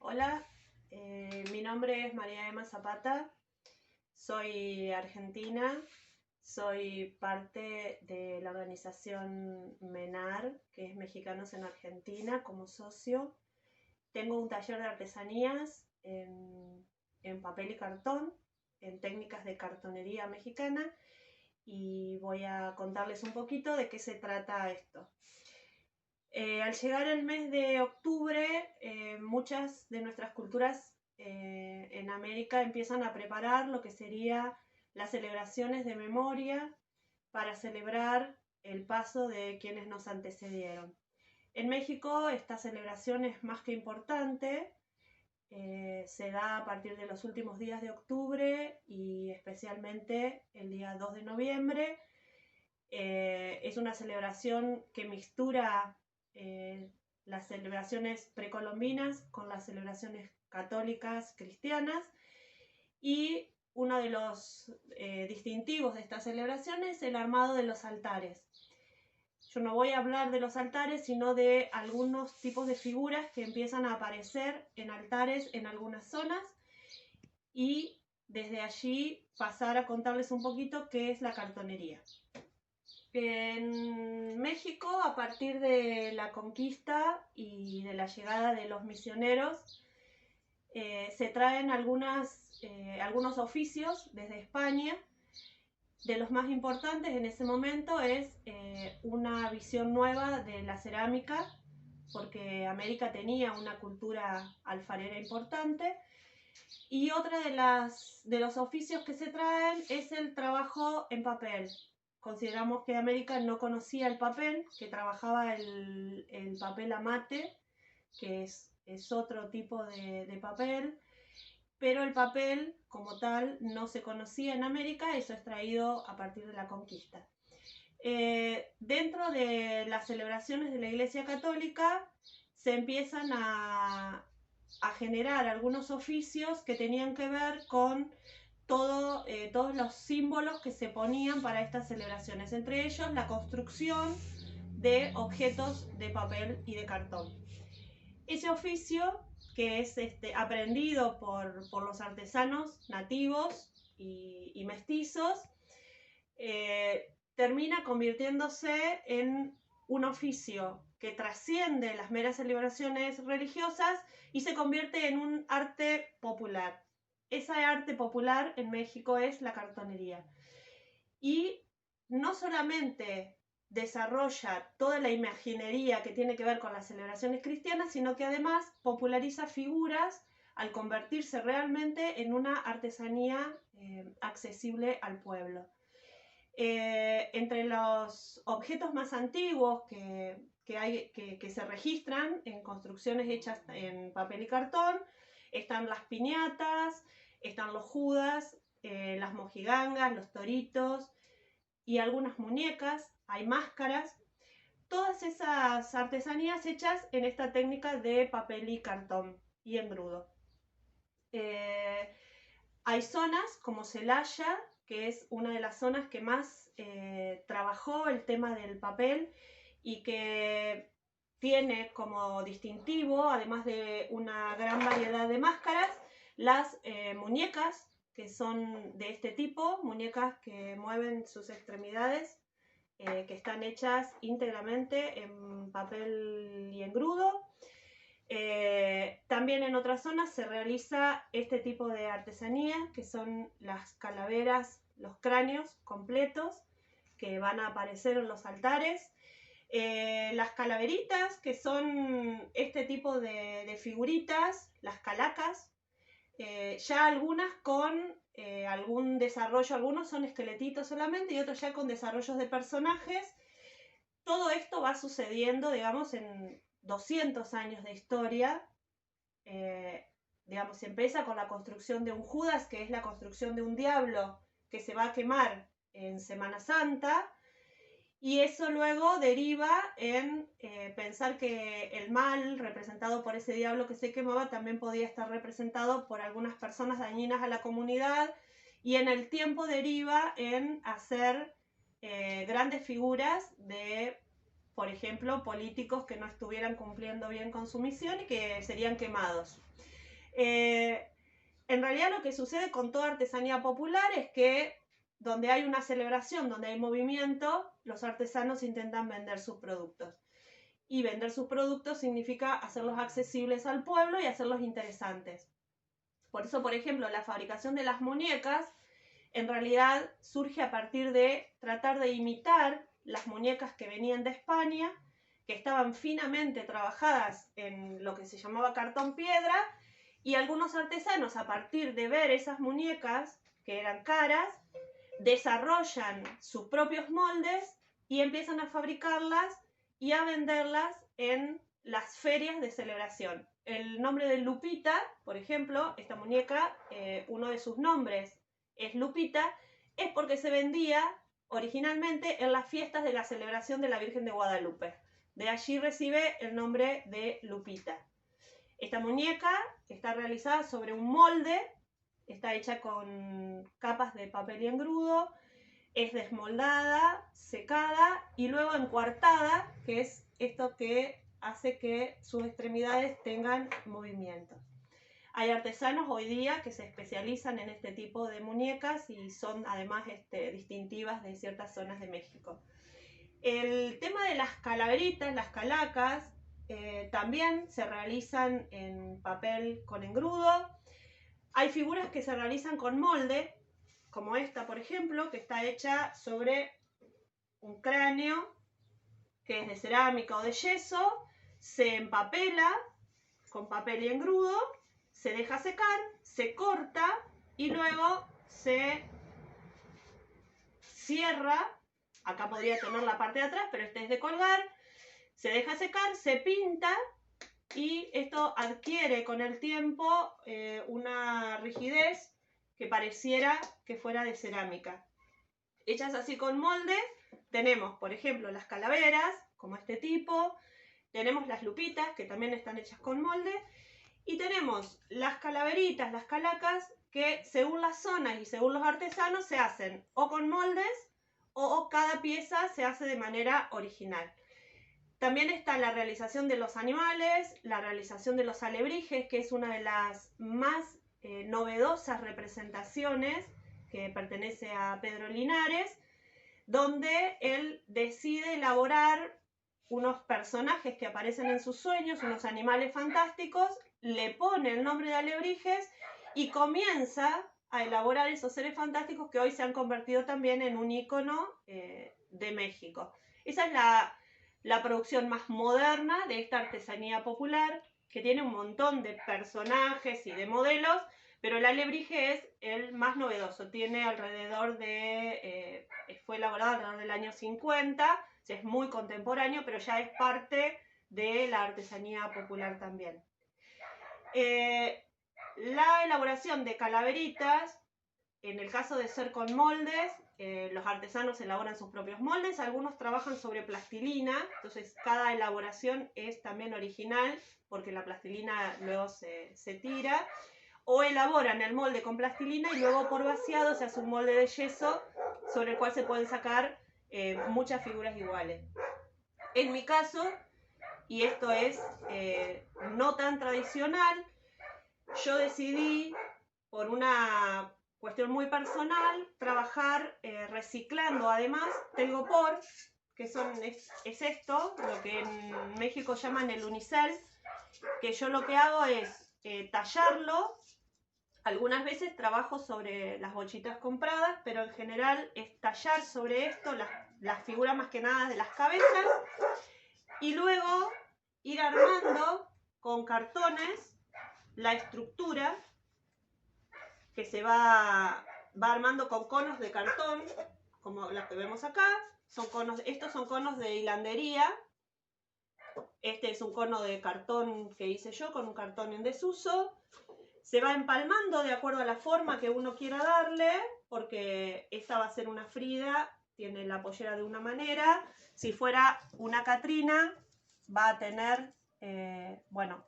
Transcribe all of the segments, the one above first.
Hola, mi nombre es María Emma Zapata, soy argentina, soy parte de la organización MENAR, que es Mexicanos en Argentina, como socio. Tengo un taller de artesanías en papel y cartón, en técnicas de cartonería mexicana, y voy a contarles un poquito de qué se trata esto. Al llegar el mes de octubre, muchas de nuestras culturas en América empiezan a preparar lo que serían las celebraciones de memoria para celebrar el paso de quienes nos antecedieron. En México esta celebración es más que importante, se da a partir de los últimos días de octubre y especialmente el día 2 de noviembre. Es una celebración que mixtura eh, las celebraciones precolombinas con las celebraciones católicas cristianas, y uno de los distintivos de esta celebración es el armado de los altares. Yo no voy a hablar de los altares, sino de algunos tipos de figuras que empiezan a aparecer en altares en algunas zonas, y desde allí pasar a contarles un poquito qué es la cartonería. En México, a partir de la conquista y de la llegada de los misioneros, se traen algunos oficios desde España. De los más importantes en ese momento es una visión nueva de la cerámica, porque América tenía una cultura alfarera importante. Y otra de los oficios que se traen es el trabajo en papel. Consideramos que América no conocía el papel, que trabajaba el papel amate, que es otro tipo de papel, pero el papel como tal no se conocía en América, eso es traído a partir de la conquista. Dentro de las celebraciones de la Iglesia Católica se empiezan a generar algunos oficios que tenían que ver con todos los símbolos que se ponían para estas celebraciones, entre ellos la construcción de objetos de papel y de cartón. Ese oficio, que es aprendido por los artesanos nativos y mestizos, termina convirtiéndose en un oficio que trasciende las meras celebraciones religiosas y se convierte en un arte popular. Ese arte popular en México es la cartonería. Y no solamente desarrolla toda la imaginería que tiene que ver con las celebraciones cristianas, sino que además populariza figuras al convertirse realmente en una artesanía accesible al pueblo. Entre los objetos más antiguos que se registran en construcciones hechas en papel y cartón están las piñatas, están los judas, las mojigangas, los toritos y algunas muñecas, hay máscaras. Todas esas artesanías hechas en esta técnica de papel y cartón y engrudo. Hay zonas como Celaya, que es una de las zonas que más trabajó el tema del papel y que tiene como distintivo, además de una gran variedad de máscaras, las muñecas, que son de este tipo, muñecas que mueven sus extremidades, que están hechas íntegramente en papel y engrudo. También en otras zonas se realiza este tipo de artesanía, que son las calaveras, los cráneos completos que van a aparecer en los altares. Las calaveritas, que son este tipo de figuritas, las calacas, ya algunas con algún desarrollo, algunos son esqueletitos solamente y otros ya con desarrollos de personajes. Todo esto va sucediendo, digamos, en 200 años de historia. Digamos, se empieza con la construcción de un Judas, que es la construcción de un diablo que se va a quemar en Semana Santa, y eso luego deriva en pensar que el mal representado por ese diablo que se quemaba también podía estar representado por algunas personas dañinas a la comunidad, y en el tiempo deriva en hacer grandes figuras de por ejemplo, políticos que no estuvieran cumpliendo bien con su misión y que serían quemados. En realidad lo que sucede con toda artesanía popular es que donde hay una celebración, donde hay movimiento, los artesanos intentan vender sus productos. Y vender sus productos significa hacerlos accesibles al pueblo y hacerlos interesantes. Por eso, por ejemplo, la fabricación de las muñecas en realidad surge a partir de tratar de imitar las muñecas que venían de España, que estaban finamente trabajadas en lo que se llamaba cartón piedra, y algunos artesanos, a partir de ver esas muñecas, que eran caras, desarrollan sus propios moldes y empiezan a fabricarlas y a venderlas en las ferias de celebración. El nombre de Lupita, por ejemplo, esta muñeca, uno de sus nombres es Lupita, es porque se vendía originalmente en las fiestas de la celebración de la Virgen de Guadalupe. De allí recibe el nombre de Lupita. Esta muñeca está realizada sobre un molde, está hecha con capas de papel y engrudo, es desmoldada, secada y luego encuartada, que es esto que hace que sus extremidades tengan movimiento. Hay artesanos hoy día que se especializan en este tipo de muñecas y son además distintivas de ciertas zonas de México. El tema de las calaveritas, las calacas, también se realizan en papel con engrudo. Hay figuras que se realizan con molde, como esta, por ejemplo, que está hecha sobre un cráneo que es de cerámica o de yeso, se empapela con papel y engrudo, se deja secar, se corta y luego se cierra. Acá podría tener la parte de atrás, pero este es de colgar. Se deja secar, se pinta y esto adquiere con el tiempo una rigidez que pareciera que fuera de cerámica. Hechas así con molde, tenemos, por ejemplo, las calaveras, como este tipo, tenemos las lupitas, que también están hechas con molde, y tenemos las calaveritas, las calacas, que según las zonas y según los artesanos se hacen o con moldes o cada pieza se hace de manera original. También está la realización de los animales, la realización de los alebrijes, que es una de las más novedosas representaciones que pertenece a Pedro Linares, donde él decide elaborar unos personajes que aparecen en sus sueños, unos animales fantásticos, le pone el nombre de alebrijes y comienza a elaborar esos seres fantásticos que hoy se han convertido también en un ícono de México. Esa es la producción más moderna de esta artesanía popular, que tiene un montón de personajes y de modelos, pero el alebrije es el más novedoso. Tiene alrededor de, fue elaborado alrededor del año 50, es muy contemporáneo, pero ya es parte de la artesanía popular también. La elaboración de calaveritas, en el caso de ser con moldes, los artesanos elaboran sus propios moldes, algunos trabajan sobre plastilina, entonces cada elaboración es también original, porque la plastilina luego se tira, o elaboran el molde con plastilina y luego por vaciado se hace un molde de yeso sobre el cual se pueden sacar muchas figuras iguales. En mi caso, y esto es no tan tradicional, yo decidí, por una cuestión muy personal, trabajar reciclando además telgopor, que es esto, lo que en México llaman el unicel, que yo lo que hago es tallarlo. Algunas veces trabajo sobre las bochitas compradas, pero en general es tallar sobre esto las figuras más que nada de las cabezas y luego ir armando con cartones la estructura que se va armando con conos de cartón, como las que vemos acá. Estos son conos de hilandería. Este es un cono de cartón que hice yo con un cartón en desuso. Se va empalmando de acuerdo a la forma que uno quiera darle, porque esta va a ser una Frida, tiene la pollera de una manera. Si fuera una Catrina, va a tener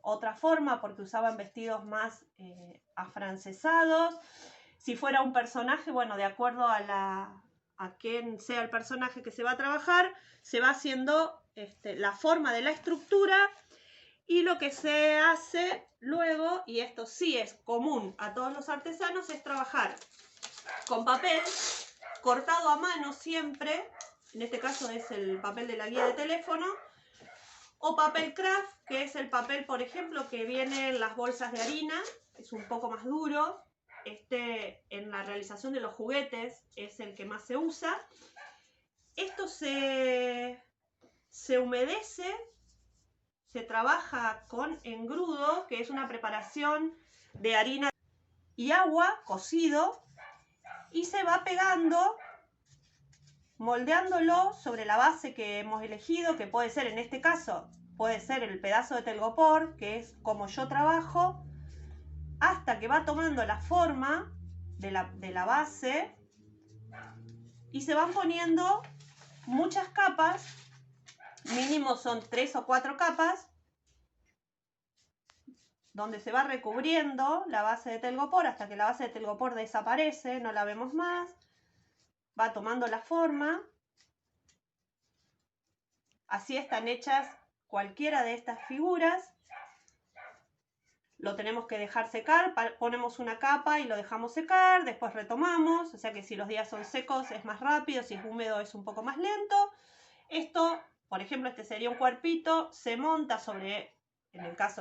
otra forma, porque usaban vestidos más afrancesados. Si fuera un personaje, de acuerdo a a quién sea el personaje que se va a trabajar, se va haciendo la forma de la estructura, y lo que se hace luego, y esto sí es común a todos los artesanos, es trabajar con papel cortado a mano siempre, en este caso es el papel de la guía de teléfono, o papel craft, que es el papel, por ejemplo, que viene en las bolsas de harina, es un poco más duro. En la realización de los juguetes es el que más se usa. Esto se humedece, se trabaja con engrudo, que es una preparación de harina y agua cocido, y se va pegando, moldeándolo sobre la base que hemos elegido, que puede ser, en este caso, puede ser el pedazo de telgopor, que es como yo trabajo, hasta que va tomando la forma de la base, y se van poniendo muchas capas, mínimo son 3 o 4 capas, donde se va recubriendo la base de telgopor hasta que la base de telgopor desaparece, no la vemos más, va tomando la forma. Así están hechas cualquiera de estas figuras. Lo tenemos que dejar secar, ponemos una capa y lo dejamos secar, después retomamos, o sea que si los días son secos es más rápido, si es húmedo es un poco más lento. Esto, por ejemplo, este sería un cuerpito, se monta sobre, en el caso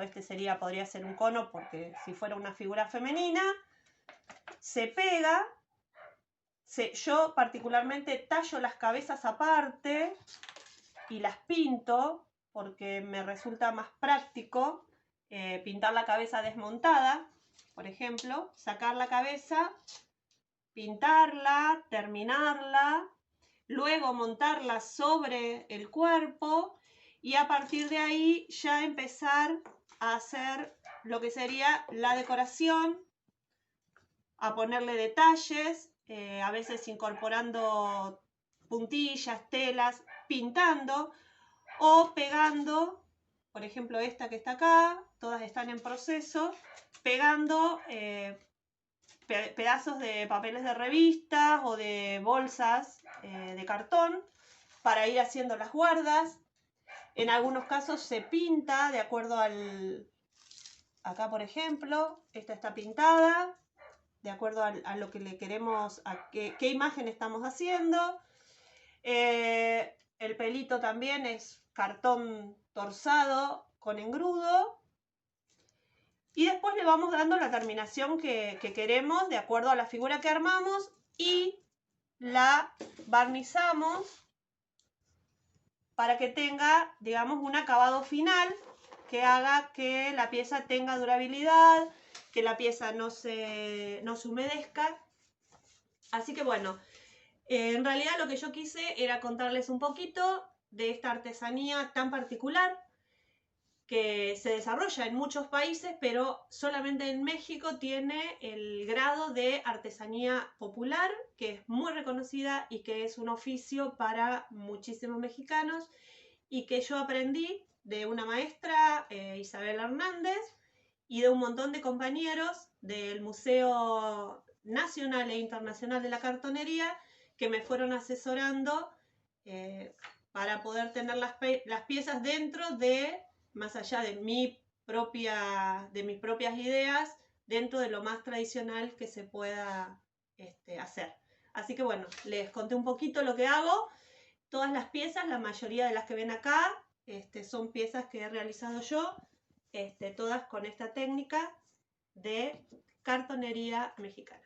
podría ser un cono, porque si fuera una figura femenina, se pega. Yo particularmente tallo las cabezas aparte y las pinto, porque me resulta más práctico pintar la cabeza desmontada, por ejemplo, sacar la cabeza, pintarla, terminarla, luego montarla sobre el cuerpo, y a partir de ahí ya empezar a hacer lo que sería la decoración, a ponerle detalles, a veces incorporando puntillas, telas, pintando o pegando, por ejemplo esta que está acá, todas están en proceso, pegando pedazos de papeles de revistas o de bolsas de cartón para ir haciendo las guardas. En algunos casos se pinta de acuerdo acá por ejemplo, esta está pintada de acuerdo a lo que le queremos, a qué imagen estamos haciendo. El pelito también es cartón torzado con engrudo. Y después le vamos dando la terminación que queremos de acuerdo a la figura que armamos, y la barnizamos para que tenga, digamos, un acabado final que haga que la pieza tenga durabilidad, que la pieza no se humedezca. Así que bueno, en realidad lo que yo quise era contarles un poquito de esta artesanía tan particular que se desarrolla en muchos países, pero solamente en México tiene el grado de artesanía popular, que es muy reconocida y que es un oficio para muchísimos mexicanos, y que yo aprendí de una maestra, Isabel Hernández, y de un montón de compañeros del Museo Nacional e Internacional de la Cartonería, que me fueron asesorando para poder tener las piezas dentro de, más allá de mis propias ideas, dentro de lo más tradicional que se pueda hacer. Así que bueno, les conté un poquito lo que hago. Todas las piezas, la mayoría de las que ven acá, son piezas que he realizado yo, todas con esta técnica de cartonería mexicana.